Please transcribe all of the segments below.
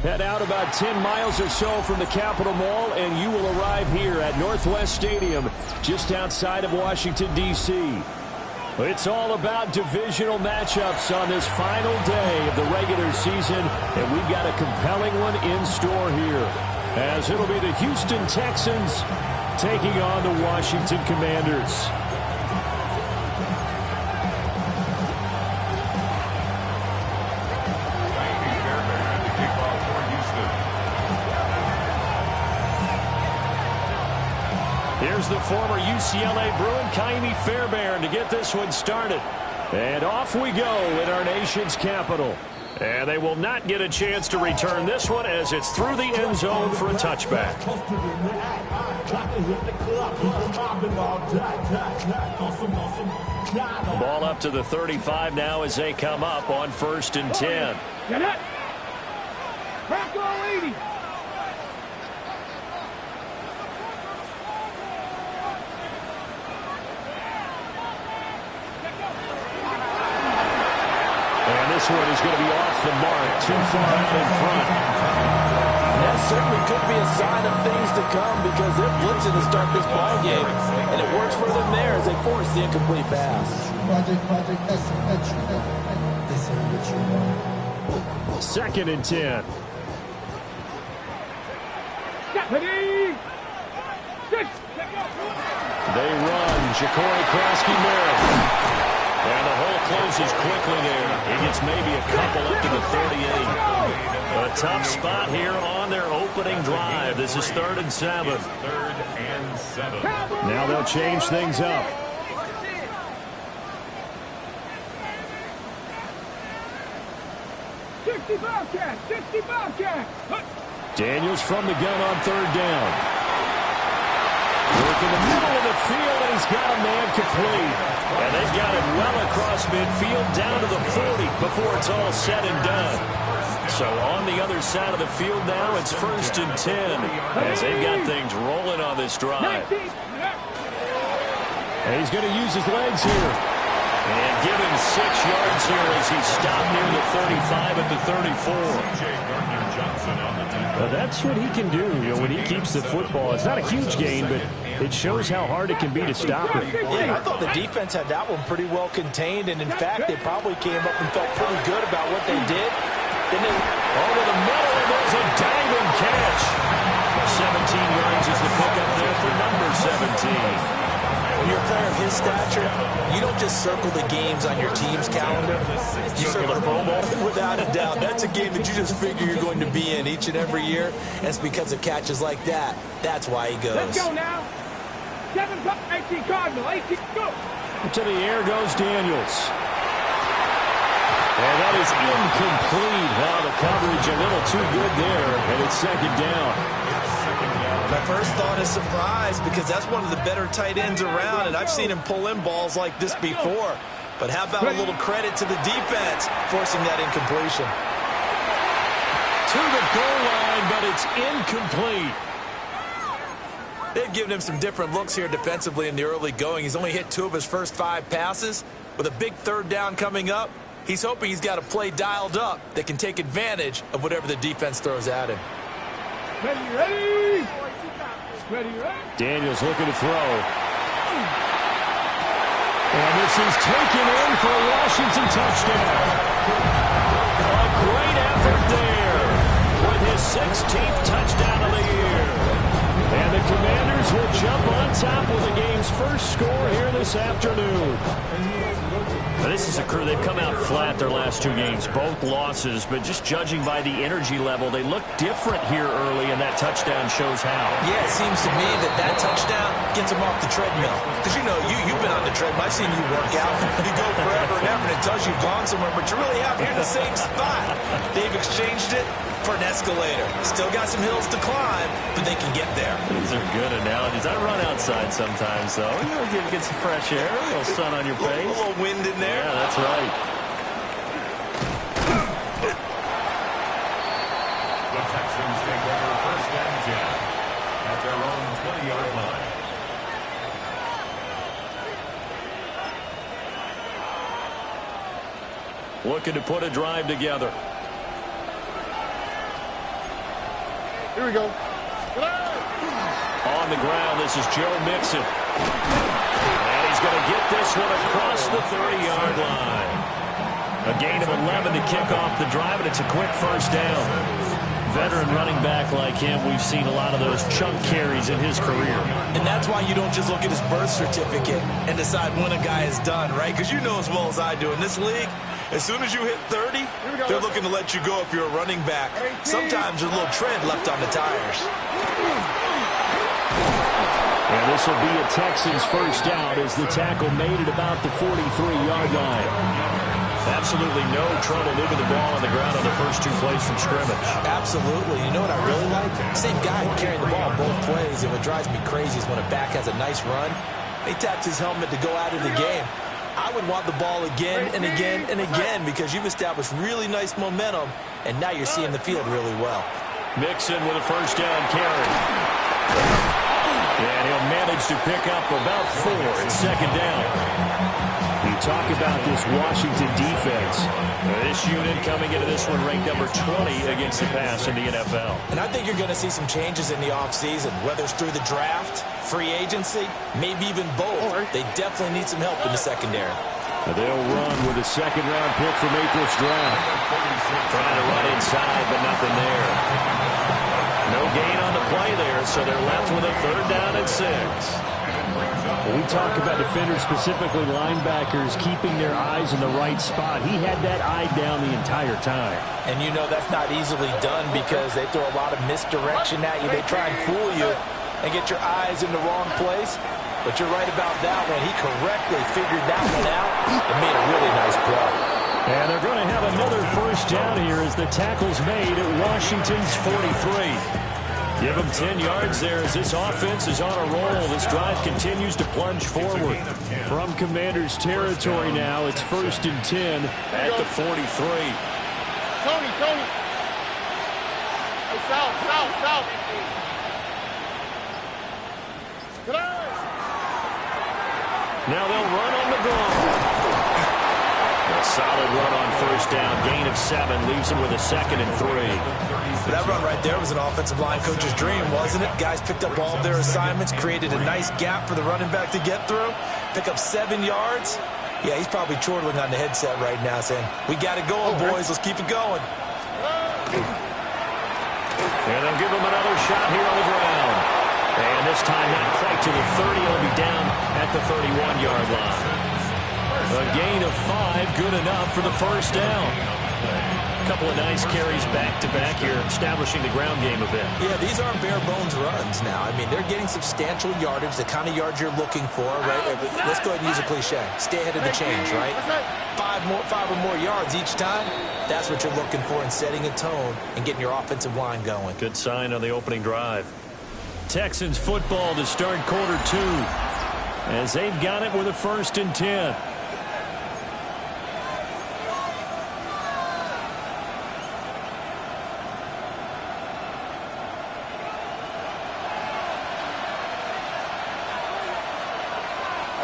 Head out about 10 miles or so from the Capitol Mall, and you will arrive here at Northwest Stadium, just outside of Washington, D.C. It's all about divisional matchups on this final day of the regular season, and we've got a compelling one in store here, as it'll be the Houston Texans taking on the Washington Commanders. Here's the former UCLA Bruin, Ka'imi Fairbairn, to get this one started. And off we go in our nation's capital. And they will not get a chance to return this one as it's through the end zone for a touchback. Ball up to the 35 now as they come up on 1st and 10. Get it! Back all 80! This one is going to be off the mark, too far out in front. That certainly could be a sign of things to come because they're blitzing to start this ball game, and it works for them there as they force the incomplete pass. Second and 10. They run. Ja'Cory Krosky-Merritt. And the hole closes quickly there. He gets maybe a couple up to the 38. A tough spot here on their opening drive. This is 3rd and 7. Now they'll change things up. Daniels from the gun on 3rd down. Work in the middle of the field, and he's got a man complete. And they've got it well across midfield down to the 40 before it's all said and done. So on the other side of the field now, it's 1st and 10 as they've got things rolling on this drive. And he's going to use his legs here. And give him 6 yards here as he stopped near the 35 at the 34. Well, that's what he can do, when he keeps the football. It's not a huge gain, but it shows how hard it can be to stop it. Yeah, I thought the defense had that one pretty well contained, and in fact, they probably came up and felt pretty good about what they did. Then they over the middle, and there's a diving catch. 17 yards is the pickup there for number 17. When you're a player of his stature, you don't just circle the games on your team's calendar. You circle the Pro Bowl. Without a doubt, that's a game that you just figure you're going to be in each and every year. And it's because of catches like that. That's why he goes. Let's go now. 18 Cardinal. 18, go. To the air goes Daniels. And that is incomplete. Wow, the coverage a little too good there. And it's 2nd down. My first thought is surprise because that's one of the better tight ends around, and I've seen him pull in balls like this before. But how about a little credit to the defense forcing that incompletion? To the goal line, but it's incomplete. They've given him some different looks here defensively in the early going. He's only hit 2 of his first 5 passes. With a big 3rd down coming up, he's hoping he's got a play dialed up that can take advantage of whatever the defense throws at him. Ready! Daniels looking to throw. And this is taken in for a Washington touchdown. A great effort there with his 16th touchdown of the year. And the Commanders will jump on top with the game's first score here this afternoon. Now, this is a crew, they've come out flat their last 2 games, both losses, but just judging by the energy level, they look different here early, and that touchdown shows how. Yeah, it seems to me that touchdown gets them off the treadmill. Because, you've been on the treadmill. I've seen you work out. You go forever and ever, and it tells you've gone somewhere, but you really have here in the same spot. They've exchanged it for an escalator. Still got some hills to climb, but they can get there. These are good analogies. I run outside sometimes, though. Get some fresh air, a little sun on your face. A little wind in there. Yeah, that's right. The Texans take over 1st and 10 at their own 20-yard line. Looking to put a drive together. Here we go. On the ground, this is Joe Mixon. And he's going to get this one across the 30-yard line. A gain of 11 to kick off the drive, and it's a quick first down. Veteran running back like him, we've seen a lot of those chunk carries in his career. And that's why you don't just look at his birth certificate and decide when a guy is done, right? Because you know as well as I do, in this league, as soon as you hit 30, they're looking to let you go if you're a running back. Sometimes there's a little tread left on the tires. And this will be a Texans first down as the tackle made it about the 43-yard line. Absolutely no trouble moving the ball on the ground on the first two plays from scrimmage. Absolutely. You know what I really like? Same guy carrying the ball both plays, and what drives me crazy is when a back has a nice run, he taps his helmet to go out of the game. I would want the ball again and again and again because you've established really nice momentum, and now you're seeing the field really well. Mixon with a first down carry. And he'll manage to pick up about 4 in second down. You talk about this Washington defense. This unit coming into this one ranked number 20 against the pass in the NFL. And I think you're going to see some changes in the offseason, whether it's through the draft, free agency, maybe even both. They definitely need some help in the secondary. They'll run with a second-round pick from April's draft. Trying to run inside, but nothing there. No gain on the play there, so they're left with a third down and 6. When we talk about defenders, specifically linebackers, keeping their eyes in the right spot, he had that eye down the entire time. And you know that's not easily done because they throw a lot of misdirection at you. They try and fool you and get your eyes in the wrong place. But you're right about that one. He correctly figured that one out and made a really nice play. And they're going to have another first down here as the tackle's made at Washington's 43. Give them 10 yards there as this offense is on a roll. This drive continues to plunge forward. From Commander's territory now, it's 1st and 10 at the 43. Tony. Hey, south. Now they'll run on the ball. A solid run on first down. Gain of 7 leaves them with a 2nd and 3. That run right there was an offensive line coach's dream, wasn't it? Guys picked up all of their assignments, created a nice gap for the running back to get through, pick up 7 yards. Yeah, he's probably chortling on the headset right now saying, we got it going, boys. Let's keep it going. And they'll give him another shot here on the ground. And this time not quite to the 30. He'll be down at the 31-yard line. A gain of 5, good enough for the first down. A couple of nice carries back-to-back here, establishing the ground game a bit. Yeah, these aren't bare-bones runs now. I mean, they're getting substantial yardage, the kind of yards you're looking for, right? Let's go ahead and use a cliche. Stay ahead of the change, right? 5 or more yards each time. That's what you're looking for in setting a tone and getting your offensive line going. Good sign on the opening drive. Texans football to start quarter 2 as they've got it with a 1st and 10.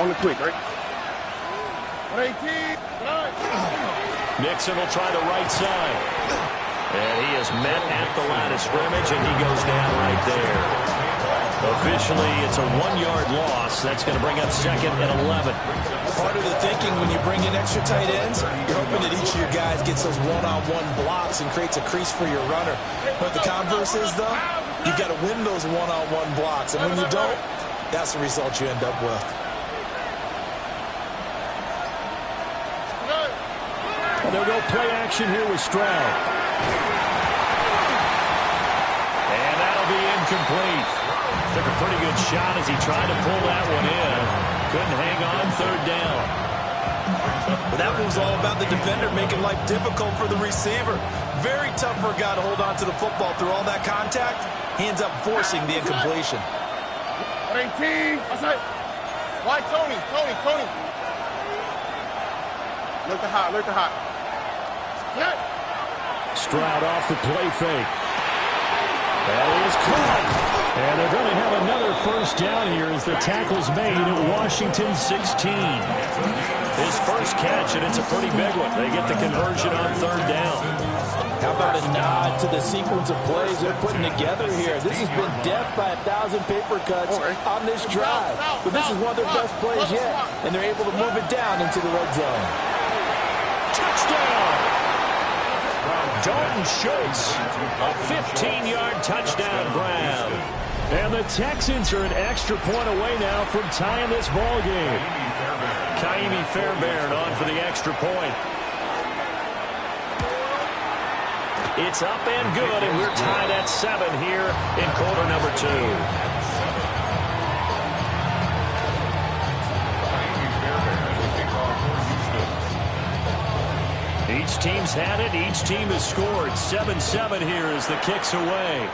On the quick, right? 18. Nixon will try the right side. And he is met at the line of scrimmage, and he goes down right there. Officially, it's a 1-yard loss. That's going to bring up 2nd and 11. Part of the thinking when you bring in extra tight ends, you're hoping that each of your guys gets those one-on-one blocks and creates a crease for your runner. What the converse is, though, you've got to win those one-on-one blocks. And when you don't, that's the result you end up with. They'll go play action here with Stroud. And that'll be incomplete. Took a pretty good shot as he tried to pull that one in. Couldn't hang on, 3rd down. Well, that was all about the defender making life difficult for the receiver. Very tough for a guy to hold on to the football through all that contact. He ends up forcing the incompletion. 18. Why Tony? Look to hot. Stroud off the play fake. That is caught. And they're going to have another first down here as the tackle's made at Washington 16. His first catch, and it's a pretty big one. They get the conversion on third down. How about a nod to the sequence of plays they're putting together here? This has been death by 1,000 paper cuts on this drive. But this is one of their best plays yet, and they're able to move it down into the red zone. Touchdown! Dalton Schultz, a 15-yard touchdown grab. And the Texans are an extra point away now from tying this ball game. Ka'imi Fairbairn on for the extra point. It's up and good, and we're tied at 7 here in quarter number 2. Each team's had it. Each team has scored. 7-7 here as the kick's away.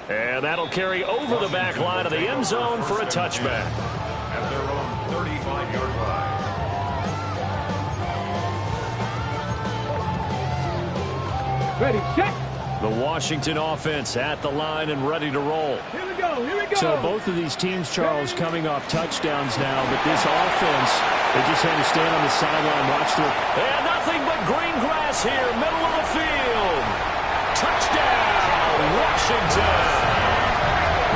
And that'll carry over the back line of the end zone for a touchback. At their own 35-yard line. Ready, check. The Washington offense at the line and ready to roll. Here we go, here we go. So both of these teams, Charles, coming off touchdowns now, but this offense, they just had to stand on the sideline, watch the... And nothing but green grass here, middle of the field. Touchdown, Washington.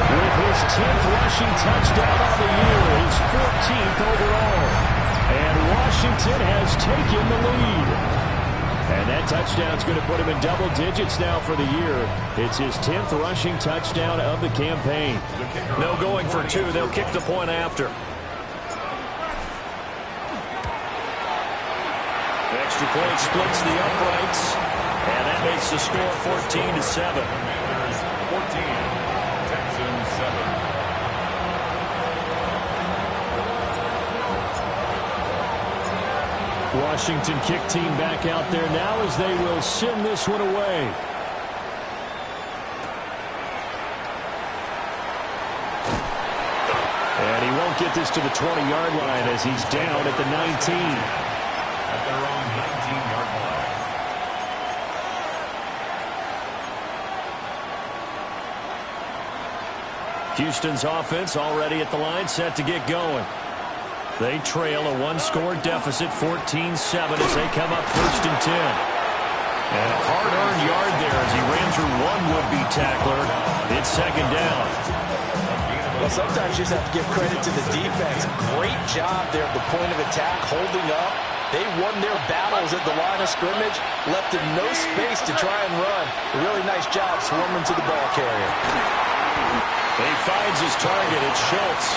With his 10th rushing touchdown on the year, his 14th overall. And Washington has taken the lead. And that touchdown's going to put him in double digits now for the year. It's his 10th rushing touchdown of the campaign. No going for 2. They'll kick the point after. Extra point splits the uprights. And that makes the score 14-7. 14, Texans 7. Washington kick team back out there now as they will send this one away. And he won't get this to the 20-yard line as he's down at the 19. At their own 19-yard line. Houston's offense already at the line, set to get going. They trail a one-score deficit, 14-7, as they come up 1st and 10. And a hard-earned yard there as he ran through one would-be tackler. It's 2nd down. Well, sometimes you just have to give credit to the defense. Great job there at the point of attack, holding up. They won their battles at the line of scrimmage, left in no space to try and run. A really nice job swarming to the ball carrier. He finds his target. It's Schultz.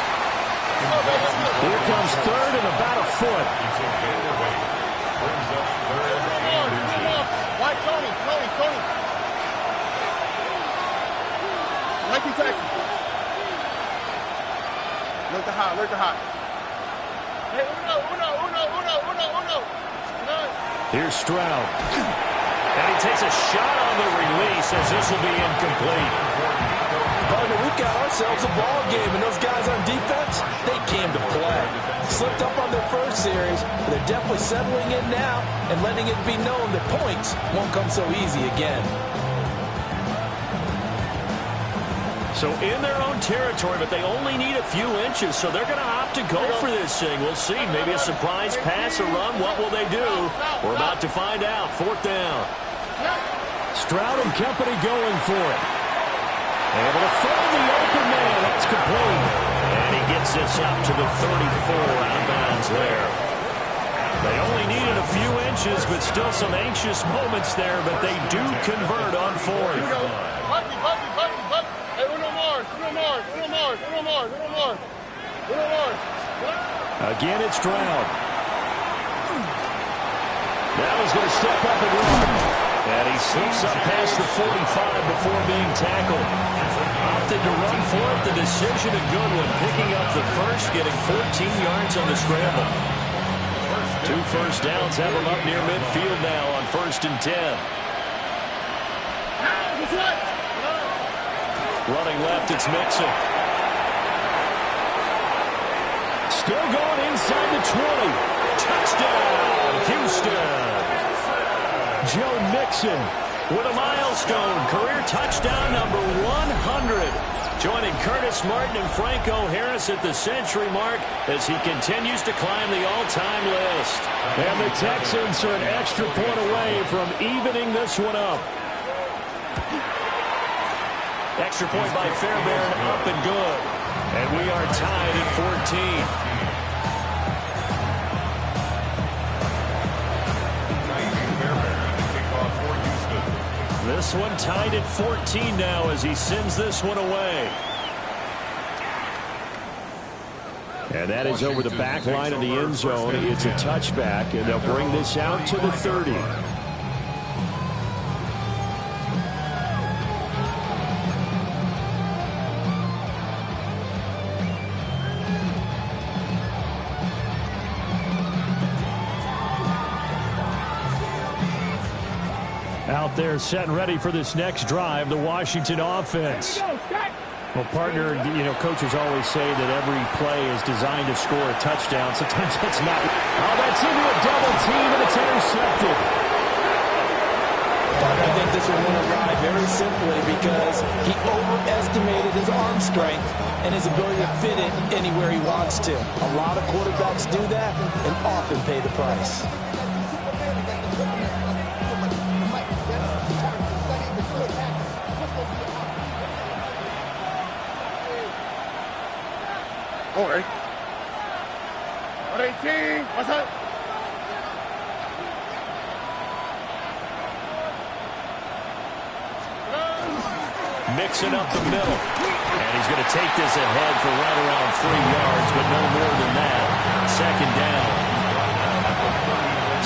Here comes 3rd and about a foot. White Tony. Nike Texas. Look the hot. Hey, uno. Here's Stroud. And he takes a shot on the release as this will be incomplete. Partner, we've got ourselves a ball game, and those guys on defense, they came to play. Slipped up on their first series, but they're definitely settling in now and letting it be known that points won't come so easy again. So in their own territory, but they only need a few inches, so they're going to opt to go for this thing. We'll see. Maybe a surprise pass or run. What will they do? We're about to find out. 4th down. Stroud and company going for it. Able to find the open man. That's complete. And he gets this up to the 34 out of bounds there. They only needed a few inches, but still some anxious moments there, but they do convert on 4th. Hey, uno more. Again, it's Stroud. Now he's going to step up and run. And he slips up past the 45 before being tackled. Opted to run for it. The decision a good one. Picking up the first, getting 14 yards on the scramble. 2 first downs have him up near midfield now on 1st and 10. Running left, it's Mixon. Still going inside the 20. Touchdown, Houston. Joe Mixon with a milestone career touchdown number 100. joining Curtis Martin and Franco Harris at the century mark as he continues to climb the all-time list. And the Texans are an extra point away from evening this one up. Extra point by Fairbairn, up and good. And we are tied at 14. This one tied at 14 now as he sends this one away. And that is over the back line of the end zone. It's a touchback, and they'll bring this out to the 30. Out there set and ready for this next drive, the Washington offense. Well, partner, you know, coaches always say that every play is designed to score a touchdown. Sometimes that's not. Oh, that's into a double team, and it's intercepted. I think this will win a ride very simply because he overestimated his arm strength and his ability to fit it anywhere he wants to. A lot of quarterbacks do that and often pay the price. All right. 118. What's up? Mixing up the middle. And he's going to take this ahead for right around 3 yards, but no more than that. Second down.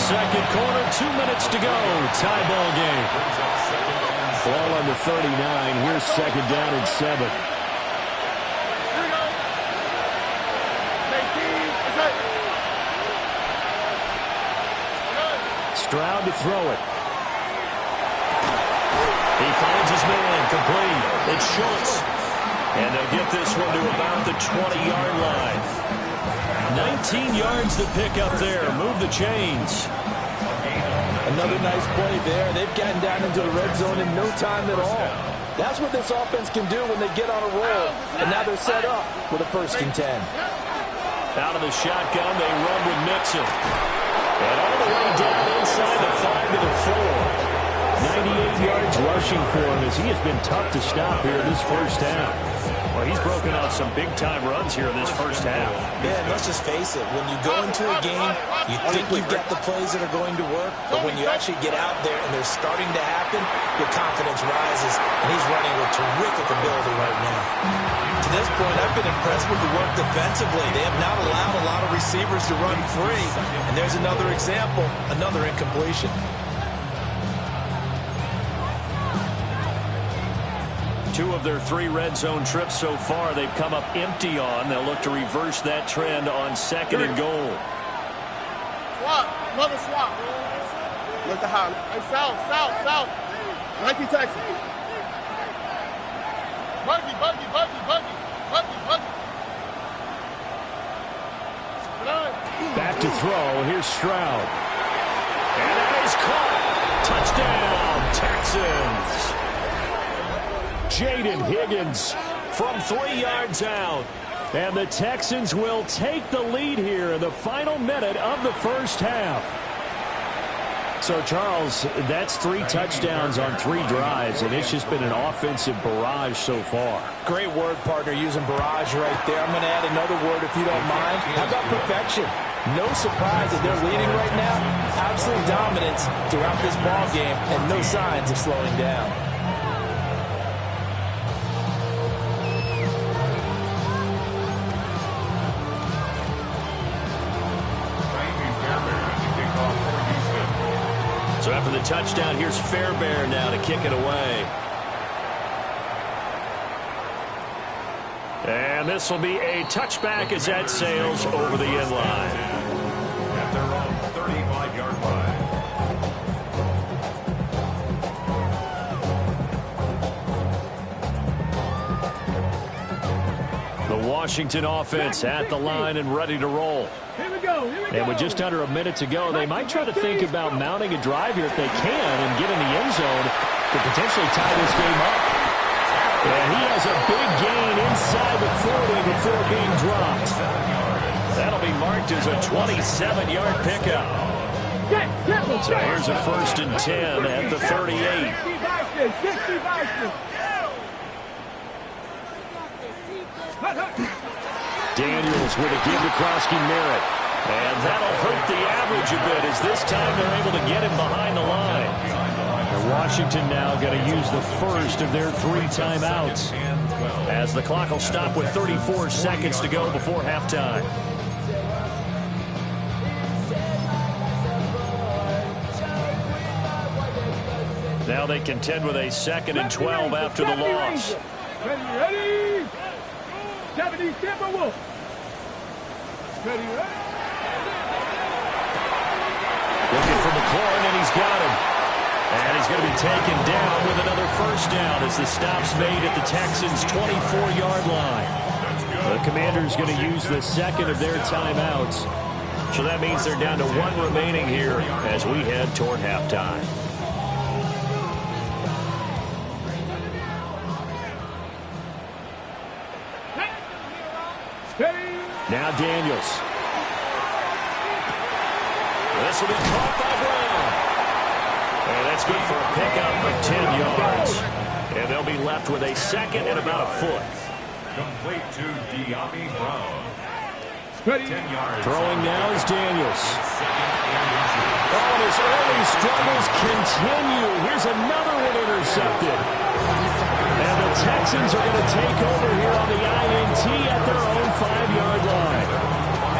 Second quarter, 2 minutes to go. Tie ball game. Ball on the 39. Here's second down and 7. Stroud to throw it. He finds his man, complete. It's Schultz. And they'll get this one to about the 20-yard line. 19 yards to pick up there. Move the chains. Another nice play there. They've gotten down into the red zone in no time at all. That's what this offense can do when they get on a roll. And now they're set up with a 1st and 10. Out of the shotgun, they run with Mixon. And all the way down inside the 5 to the 4. 98 yards rushing for him as he has been tough to stop here in this first half. Well, he's broken out some big-time runs here in this first half. Yeah, and let's just face it. When you go into a game, you think you've got the plays that are going to work, but when you actually get out there and they're starting to happen, your confidence rises, and he's running with terrific ability right now. To this point, I've been impressed with the work defensively. They have not allowed a lot of receivers to run free, and there's another example, another incompletion. Two of their 3 red zone trips so far they've come up empty on. They'll look to reverse that trend on 2nd and goal. Swap. Another swap. Look at how. Hey, south. 19 Texas. Buggy. Back to throw. Here's Stroud. And that is caught. Touchdown, Texans. Jaden Higgins from 3 yards out. And the Texans will take the lead here in the final minute of the first half. So, Charles, that's 3 touchdowns on 3 drives, and it's just been an offensive barrage so far. Great word, partner, using barrage right there. I'm going to add another word if you don't mind. How about perfection? No surprise that they're leading right now. Absolute dominance throughout this ball game and no signs of slowing down. So after the touchdown, here's Fairbairn now to kick it away. And this will be a touchback as that sails over the end line. At their own 35-yard line. The Washington offense at the line and ready to roll. Here we go. And with just under a minute to go, they might try to think about mounting a drive here if they can and get in the end zone to potentially tie this game up. And he has a big gain inside the 40 before being dropped. That'll be marked as a 27-yard pickup. So here's a 1st and 10 at the 38. Daniels with a give to Kroski Merritt. And that'll hurt the average a bit as this time they're able to get him behind the line. And Washington now going to use the first of their 3 timeouts as the clock will stop with 34 seconds to go before halftime. Now they contend with a 2nd and 12 after the loss. Ready? 70 Timberwolves. Ready? Looking for McLaurin, and he's got him. And he's going to be taken down with another 1st down as the stop's made at the Texans' 24-yard line. The Commanders going to use the 2nd of their timeouts. So that means they're down to 1 remaining here as we head toward halftime. Now Daniels. This will be caught by Brown. And that's good for a pickup of 10 yards. And they'll be left with a 2nd and about a foot. Complete to De'Ami Brown. 10 yards. Throwing now is Daniels. Oh, and his early struggles continue. Here's another one intercepted. And the Texans are going to take over here on the INT at their own 5-yard line.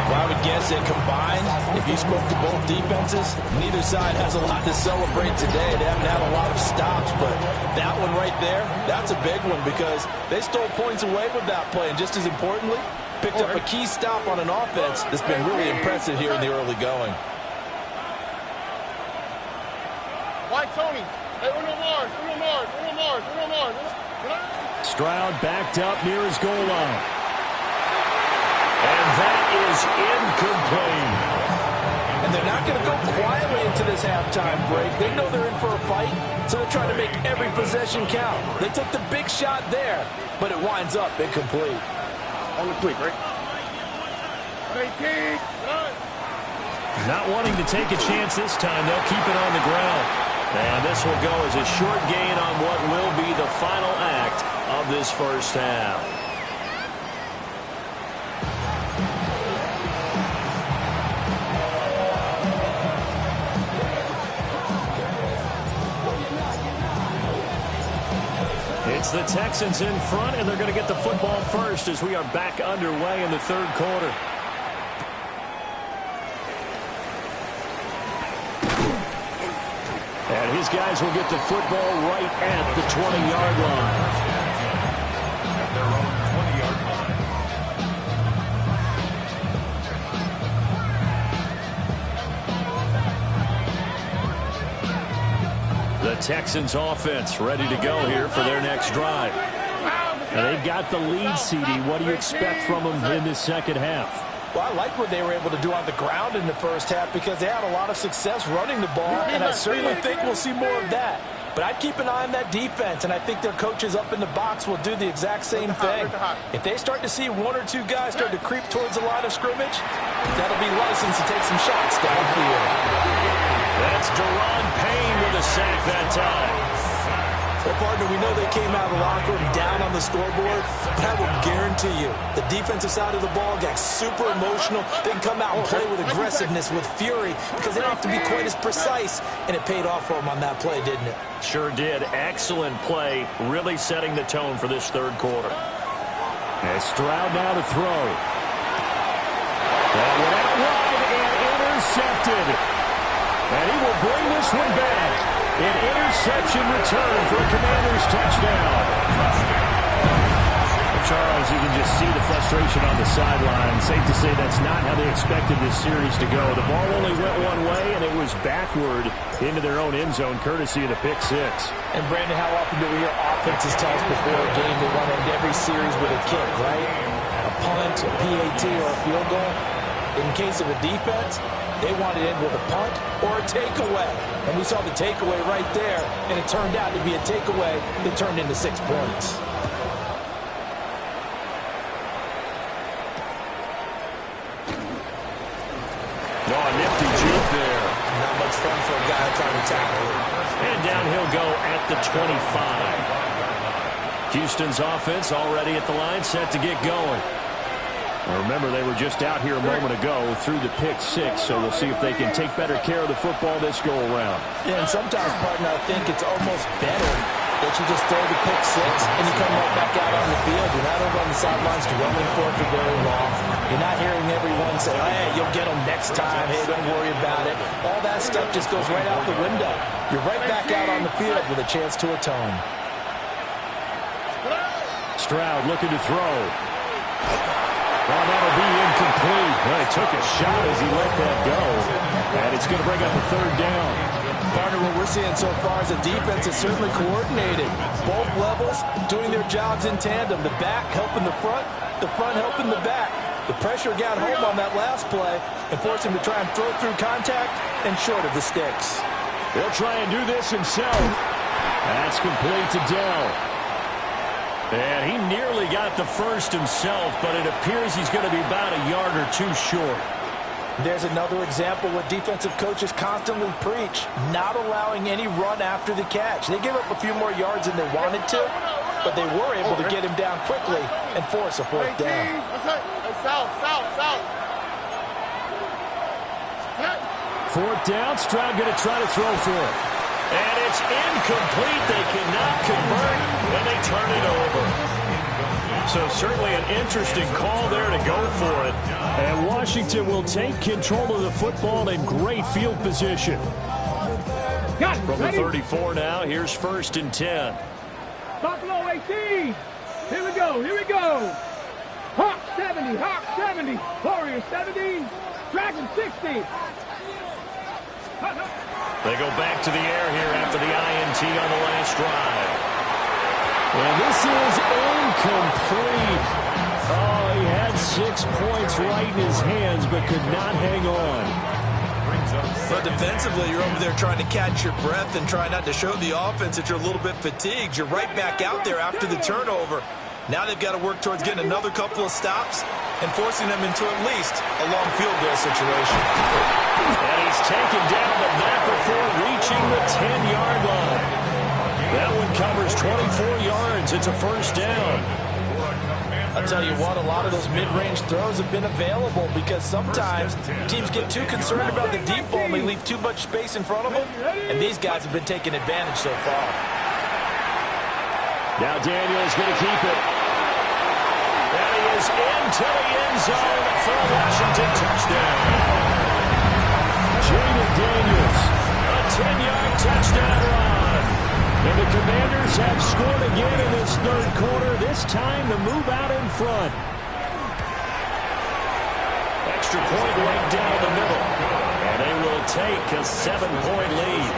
Well, I would guess that combined, if you spoke to both defenses, neither side has a lot to celebrate today. They haven't had a lot of stops, but that one right there, that's a big one because they stole points away with that play. And just as importantly, picked up a key stop on an offense that's been really impressive here in the early going. Why, Tony? Hey, Uno Mars. Stroud backed up near his goal line. And that is incomplete. And they're not going to go quietly into this halftime break. They know they're in for a fight, so they're trying to make every possession count. They took the big shot there, but it winds up incomplete. On the quick, right? 18. Not wanting to take a chance this time, they'll keep it on the ground. And this will go as a short gain on what will be the final act of this first half. It's the Texans in front, and they're going to get the football first as we are back underway in the 3rd quarter. And his guys will get the football right at the 20-yard line. At their own 20-yard line. The Texans offense ready to go here for their next drive. And they've got the lead, CD. What do you expect from them in this 2nd half? Well, I like what they were able to do on the ground in the first half because they had a lot of success running the ball, and I certainly think we'll see more of that. But I'd keep an eye on that defense, and I think their coaches up in the box will do the exact same thing. If they start to see 1 or 2 guys start to creep towards the line of scrimmage, that'll be license to take some shots downfield. That's Deron Payne with a sack that time. Well, partner, we know they came out of the locker room down on the scoreboard, but I will guarantee you the defensive side of the ball got super emotional. They can come out and play with aggressiveness, with fury, because they don't have to be quite as precise, and it paid off for them on that play, didn't it? Sure did. Excellent play, really setting the tone for this 3rd quarter. And Stroud now to throw. That went out wide and intercepted. And he will bring this one back. An interception return for a Commanders touchdown. Charles, you can just see the frustration on the sideline. Safe to say that's not how they expected this series to go. The ball only went one way, and it was backward into their own end zone, courtesy of the pick 6. And, Brandon, how often do we hear offenses tell us before a game they want to end every series with a kick, right? A punt, a PAT, or a field goal. In case of a defense, they want it in with a punt or a takeaway. And we saw the takeaway right there, and it turned out to be a takeaway that turned into 6 points. Oh, nifty juke there. Not much fun for a guy trying to tackle him. And down he'll go at the 25. Houston's offense already at the line, set to get going. Well, remember, they were just out here a moment ago through the pick six, so we'll see if they can take better care of the football this go-around. Yeah, and sometimes, partner, I think it's almost better that you just throw the pick six and you come right back out on the field. You're not over on the sidelines dwelling for it for very long. You're not hearing everyone say, hey, you'll get them next time. Hey, don't worry about it. All that stuff just goes right out the window. You're right back out on the field with a chance to atone. Stroud looking to throw. Well, that'll be incomplete. Well, he took a shot as he let that go. And it's going to bring up a third down. Partner, what we're seeing so far is the defense is certainly coordinated. Both levels doing their jobs in tandem. The back helping the front helping the back. The pressure got home on that last play and forced him to try and throw through contact and short of the sticks. He'll try and do this himself. That's complete to Dell. And he nearly got the first himself, but it appears he's going to be about a yard or two short. There's another example what defensive coaches constantly preach, not allowing any run after the catch. They gave up a few more yards than they wanted to, but they were able to get him down quickly and force a fourth down. Fourth down, Stroud going to try to throw for it. And it's incomplete. They cannot convert, and they turn it over. So certainly an interesting call there to go for it. And Washington will take control of the football in great field position. From the 34 now, here's 1st and 10. Buffalo 18. Here we go. Hawk 70. Warriors 70. Dragon 60. They go back to the air here after the INT on the last drive. And this is incomplete. Oh, he had 6 points right in his hands, but could not hang on. But defensively, you're over there trying to catch your breath and try not to show the offense that you're a little bit fatigued. You're right back out there after the turnover. Now they've got to work towards getting another couple of stops and forcing them into at least a long field goal situation. And he's taken down the back before reaching the 10-yard line. That one covers 24 yards. It's a first down. I'll tell you what, a lot of those mid-range throws have been available because sometimes teams get too concerned about the deep ball and they leave too much space in front of them, and these guys have been taking advantage so far. Now Daniels going to keep it. And he is into the end zone for a Washington touchdown. Jaden Daniels, a 10-yard touchdown run. And the Commanders have scored again in this third quarter, this time to move out in front. Extra point right down the middle. And they will take a 7-point lead.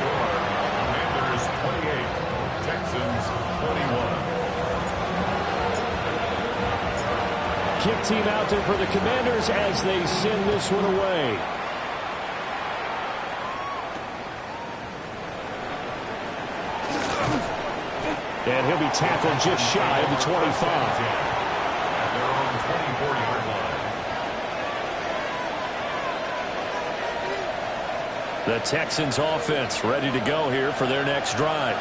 Commanders 28, Texans 21. Kick team out there for the Commanders as they send this one away. And he'll be tackled just shy of the 25. At their own 24-yard line. The Texans offense ready to go here for their next drive.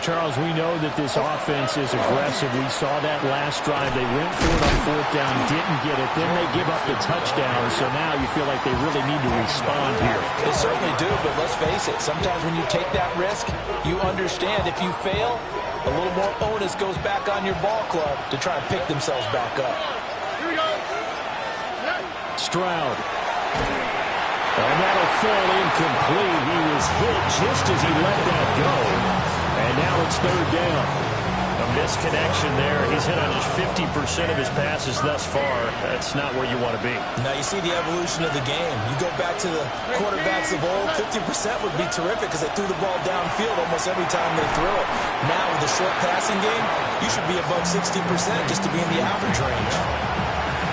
Charles, we know that this offense is aggressive. We saw that last drive. They went for it on fourth down, didn't get it. Then they give up the touchdown. So now you feel like they really need to respond here. They certainly do, but let's face it. Sometimes when you take that risk, you understand if you fail, a little more onus goes back on your ball club to try and pick themselves back up. Stroud. And that'll fall incomplete. He was hit just as he let that go. And now it's third down. A misconnection there. He's hit on just 50% of his passes thus far. That's not where you want to be. Now you see the evolution of the game. You go back to the quarterbacks of old, 50% would be terrific because they threw the ball downfield almost every time they threw it. Now with the short passing game, you should be above 60% just to be in the average range.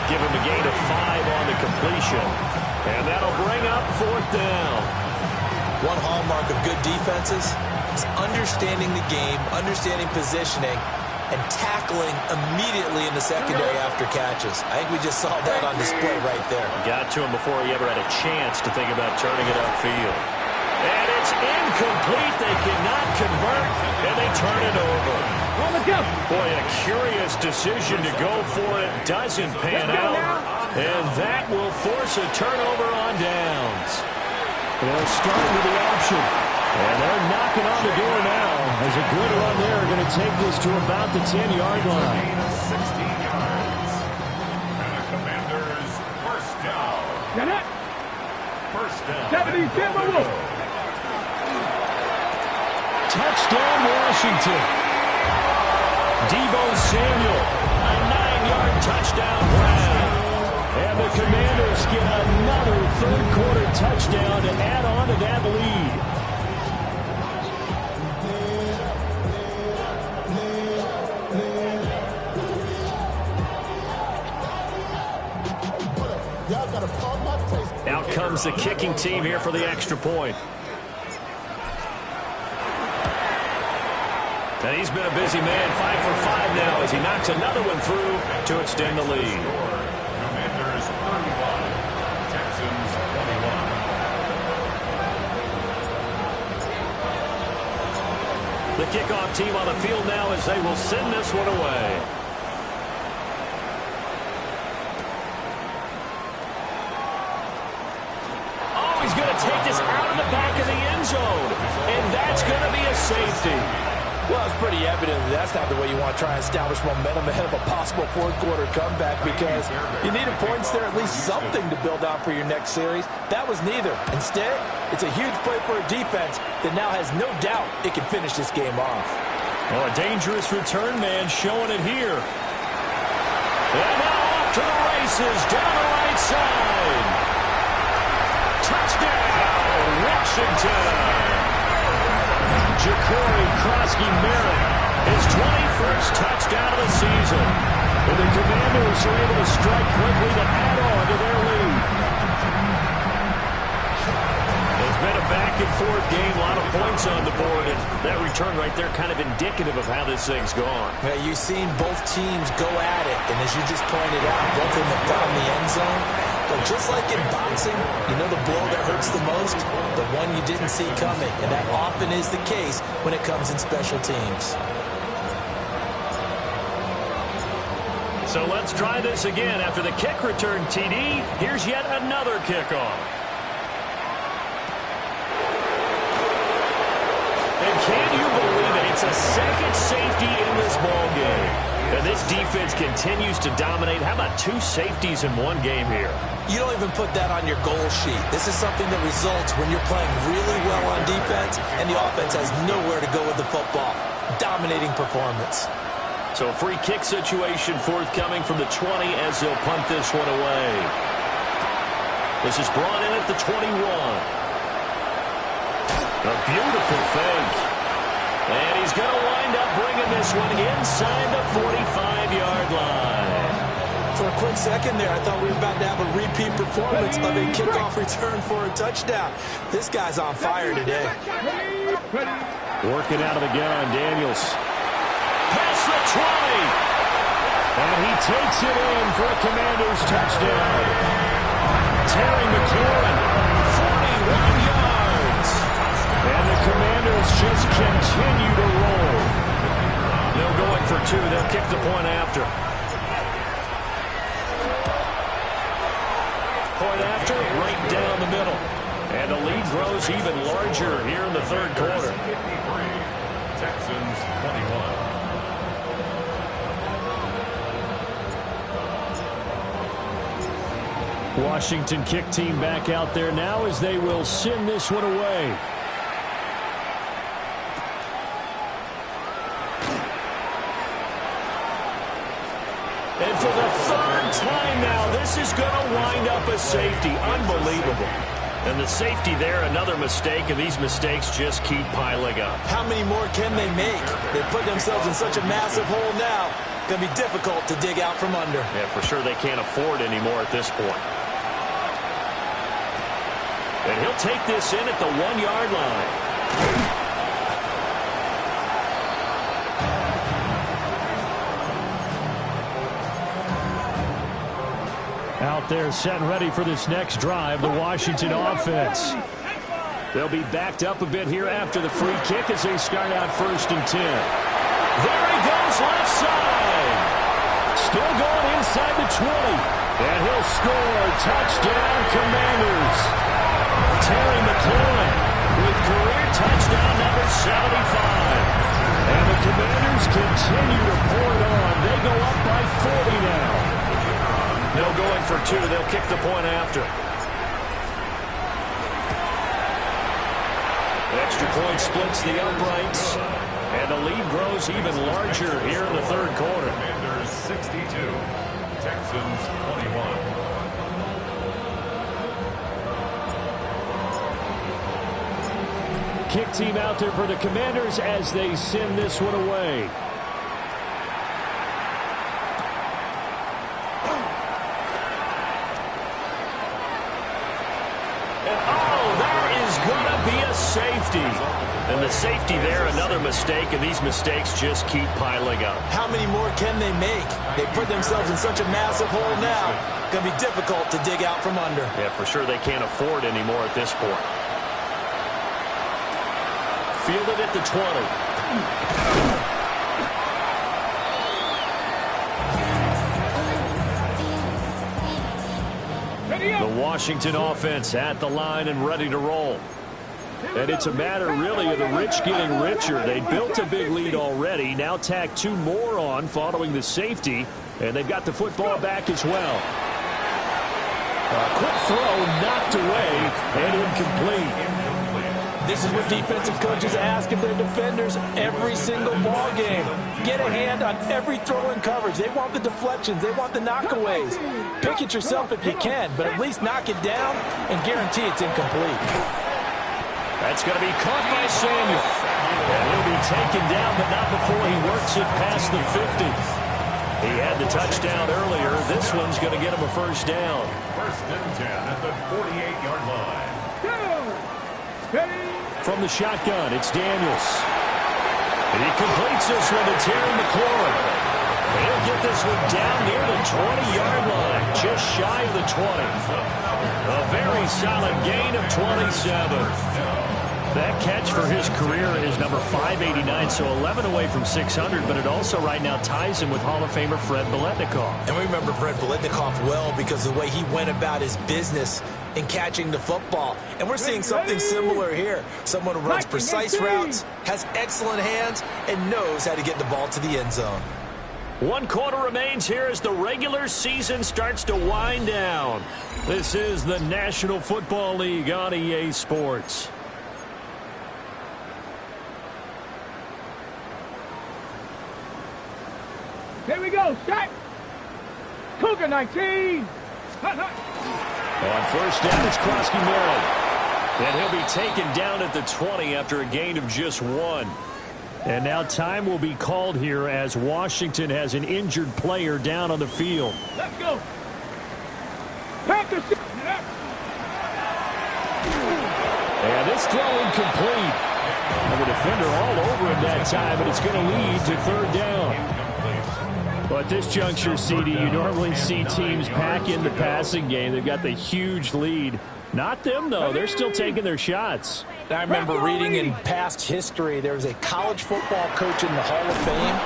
Give him a gain of 5 on the completion. And that'll bring up fourth down. One hallmark of good defenses is understanding the game, understanding positioning, and tackling immediately in the secondary after catches. I think we just saw that on display right there. Got to him before he ever had a chance to think about turning it upfield. And it's incomplete. They cannot convert, and they turn it over. Boy, a curious decision to go for it. Doesn't pan out, and that will force a turnover on downs. They'll start with the option, and they're knocking on the door now. As a good run there, going to take this to about the 10-yard line. 16 yards. And the Commanders first down. First down. Touchdown, Washington. Deebo Samuel, a 9-yard touchdown grab. And the Commanders get another third-quarter touchdown to add on to that lead. Out comes the kicking team here for the extra point. And he's been a busy man, 5 for 5 now as he knocks another one through to extend the lead. Commanders 31, Texans 21. The kickoff team on the field now as they will send this one away. Oh, he's going to take this out of the back of the end zone. And that's going to be a safety. Well, it's pretty evident that that's not the way you want to try and establish momentum ahead of a possible fourth-quarter comeback, because you needed points there, at least something to build on for your next series. That was neither. Instead, it's a huge play for a defense that now has no doubt it can finish this game off. Oh, a dangerous return man showing it here. And now off to the races down the right side. Touchdown, Washington. Ja'Cory Krosky-Merritt, his 21st touchdown of the season. And the Commanders are able to strike quickly to add on to their lead. It's been a back-and-forth game, a lot of points on the board, and that return right there kind of indicative of how this thing's gone. Yeah, you've seen both teams go at it, and as you just pointed out, both of them have found the end zone. But just like in boxing, you know the blow that hurts the most? The one you didn't see coming, and that often is the case when it comes in special teams. So let's try this again. After the kick return TD, here's yet another kickoff. And can you believe it? It's a second safety in this ball game. And this defense continues to dominate. How about 2 safeties in one game here? You don't even put that on your goal sheet. This is something that results when you're playing really well on defense and the offense has nowhere to go with the football. Dominating performance. So a free kick situation forthcoming from the 20 as they'll punt this one away. This is brought in at the 21. A beautiful fake. And he's going to wind up bringing this one inside the 45-yard line. For a quick second there, I thought we were about to have a repeat performance of a kickoff return for a touchdown. This guy's on fire today. Working out of the gun, Daniels. Past the 20. And he takes it in for a Commanders touchdown. Terry McLaurin, 41 yards. And the Commanders just continue to roll. They'll go in for 2. They'll kick the point after. Point after, right down the middle. And the lead grows even larger here in the third quarter. Texans 21. Washington kick team back out there now as they will send this one away. And for the third time now, this is going to wind up a safety. Unbelievable. And the safety there, another mistake, and these mistakes just keep piling up. How many more can they make? They put themselves in such a massive hole now. Going to be difficult to dig out from under. Yeah, for sure they can't afford anymore at this point. And he'll take this in at the 1-yard line. Out there set and ready for this next drive, the Washington offense. They'll be backed up a bit here after the free kick as they start out 1st and 10. There he goes left side. Still going inside the 20. And he'll score. Touchdown, Commanders. Terry McLaurin with career touchdown number 75. And the Commanders continue to pour it on. They go up by 40 now. No going for 2. They'll kick the point after. Extra point splits the uprights. And the lead grows even larger here in the 3rd quarter. Commanders 62, Texans 21. Kick team out there for the Commanders as they send this one away. Safety. And the safety there, another mistake, and these mistakes just keep piling up. How many more can they make? They put themselves in such a massive hole now. Going to be difficult to dig out from under. Yeah, for sure they can't afford anymore at this point. Fielded at the 20. The Washington offense at the line and ready to roll. And it's a matter, really, of the rich getting richer. They built a big lead already. Now tack 2 more on following the safety. And they've got the football back as well. A quick throw knocked away and incomplete. This is what defensive coaches ask of their defenders every single ball game. Get a hand on every throw in coverage. They want the deflections. They want the knockaways. Pick it yourself if you can, but at least knock it down and guarantee it's incomplete. That's going to be caught by Samuel. And he'll be taken down, but not before he works it past the 50. He had the touchdown earlier. This one's going to get him a first down. 1st and 10 at the 48-yard line. From the shotgun, it's Daniels. And he completes this one to Terry McLaurin. He'll get this one down near the 20-yard line, just shy of the 20. A very solid gain of 27. That catch for his career is number 589, so 11 away from 600, but it also right now ties him with Hall of Famer Fred Biletnikoff. And we remember Fred Biletnikoff well because of the way he went about his business in catching the football. And we're seeing something similar here. Someone who runs precise routes, has excellent hands, and knows how to get the ball to the end zone. 1 quarter remains here as the regular season starts to wind down. This is the National Football League on EA Sports. Here we go, set. Cougar 19. On first down, it's Krosky Merrill. And he'll be taken down at the 20 after a gain of just 1. And now time will be called here as Washington has an injured player down on the field. Let's go. Panthers. And this throw incomplete. And the defender all over him that time, but it's going to lead to 3rd down. But at this juncture, CD, you normally see teams pack in the passing game. They've got the huge lead. Not them, though. They're still taking their shots. I remember reading in past history, there was a college football coach in the Hall of Fame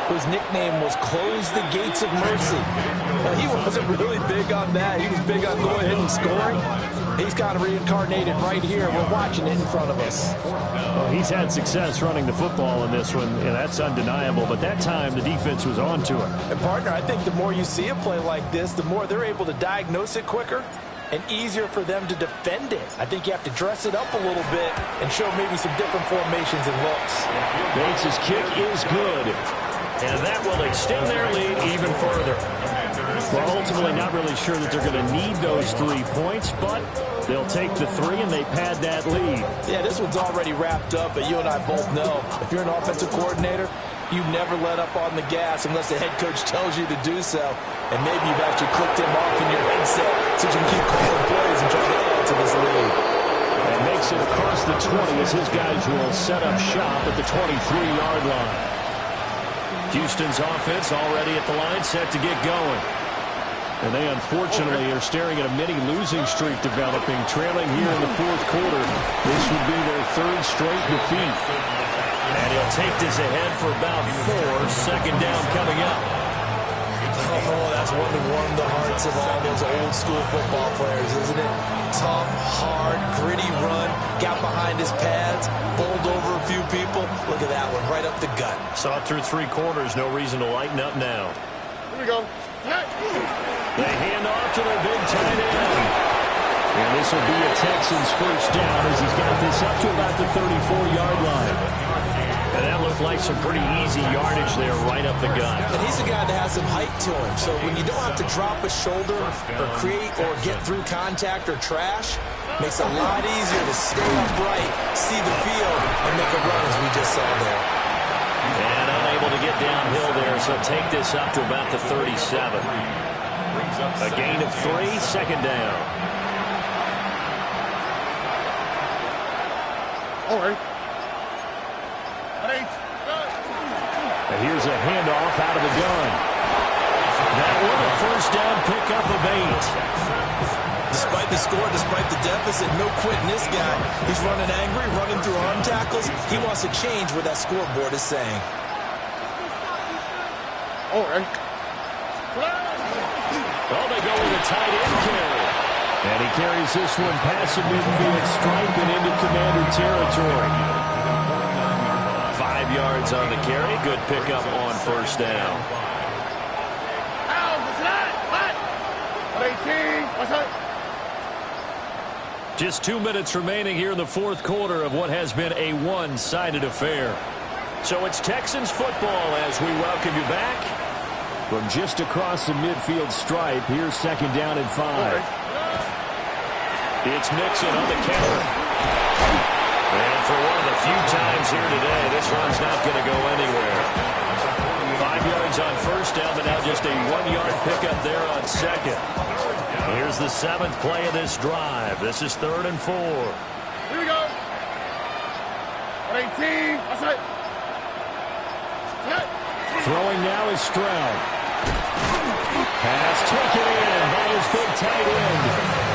whose nickname was Close the Gates of Mercy. Now, he wasn't really big on that. He was big on going ahead and scoring. He's kind of reincarnated right here. We're watching it in front of us. Well, he's had success running the football in this one, and that's undeniable. But that time, the defense was on to him. And, partner, I think the more you see a play like this, the more they're able to diagnose it quicker and easier for them to defend it. I think you have to dress it up a little bit and show maybe some different formations and looks. Bates' kick is good. And that will extend their lead even further. Well, ultimately not really sure that they're going to need those 3 points, but they'll take the 3 and they pad that lead. Yeah, this one's already wrapped up, but you and I both know if you're an offensive coordinator, you never let up on the gas unless the head coach tells you to do so. And maybe you've actually clicked him off in your headset so you can keep calling plays and trying to add to this lead. And makes it across the 20 as his guys will set up shop at the 23-yard line. Houston's offense already at the line, set to get going. And they unfortunately are staring at a mini losing streak developing, trailing here in the fourth quarter. This would be their third straight defeat. And he'll take this ahead for about 4. Second down coming up. Oh, that's one to warm the hearts of all those old school football players, isn't it? Tough, hard, gritty run, got behind his pads, bowled over a few people. Look at that one, right up the gut. Saw it through 3 quarters, no reason to lighten up now. Here we go. They hand off to their big tight end. And this will be a Texans first down as he's got this up to about the 34-yard line. And that looked like some pretty easy yardage there right up the gut. And he's a guy that has some height to him, so when you don't have to drop a shoulder or create or get through contact or trash, makes it a lot easier to stay upright, see the field, and make a run as we just saw there. And unable to get downhill there, so take this up to about the 37. A gain of 3, second down. All right. And here's a handoff out of the gun. That one a first down pickup of 8. Despite the score, despite the deficit, no quitting this guy. He's running angry, running through arm tackles. He wants to change what that scoreboard is saying. All right. Oh, they go with a tight end carry. And he carries this one past the midfield stripe and into Commander territory. 5 yards on the carry. Good pickup on first down. Just 2 minutes remaining here in the fourth quarter of what has been a one-sided affair. So it's Texans football as we welcome you back. From just across the midfield stripe, here's second down and 5. It's Mixon on the counter. And for one of the few times here today, this run's not going to go anywhere. 5 yards on first down, but now just a 1-yard pickup there on second. Here's the 7th play of this drive. This is 3rd and 4. Here we go. 18. Outside. Throwing now is Stroud. Pass taken in by his big tight end.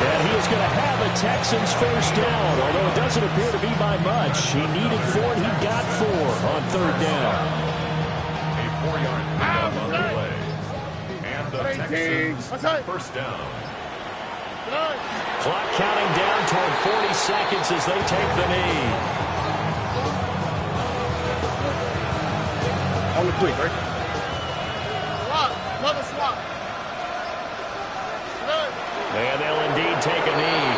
And he is going to have a Texans first down, although it doesn't appear to be by much. He needed 4, and he got 4 on 3rd down. A 4-yard pickup on the play. And the Texans first down. Clock counting down toward 40 seconds as they take the knee. On the quick, right? Swap. Another swap. And they'll indeed take a knee.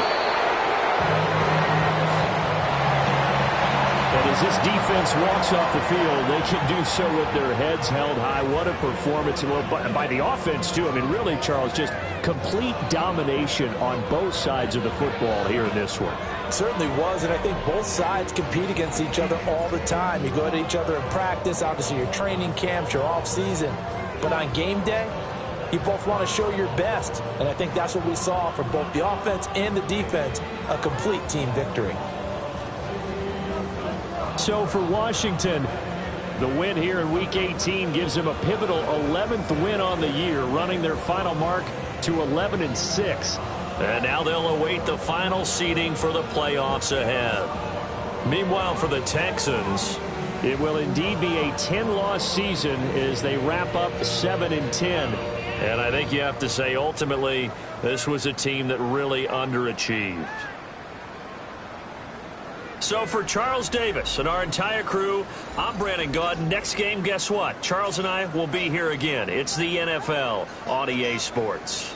And as this defense walks off the field, they can do so with their heads held high. What a performance. Well, by the offense, too. I mean, really, Charles, just complete domination on both sides of the football here in this one. It certainly was, and I think both sides compete against each other all the time. You go at each other in practice, obviously your training camps, your off-season. But on game day, you both want to show your best, and I think that's what we saw from both the offense and the defense, a complete team victory. So for Washington, the win here in Week 18 gives them a pivotal 11th win on the year, running their final mark to 11-6. And now they'll await the final seeding for the playoffs ahead. Meanwhile, for the Texans, it will indeed be a 10-loss season as they wrap up 7-10. And I think you have to say, ultimately, this was a team that really underachieved. So for Charles Davis and our entire crew, I'm Brandon Gaudin. Next game, guess what? Charles and I will be here again. It's the NFL on EA Sports.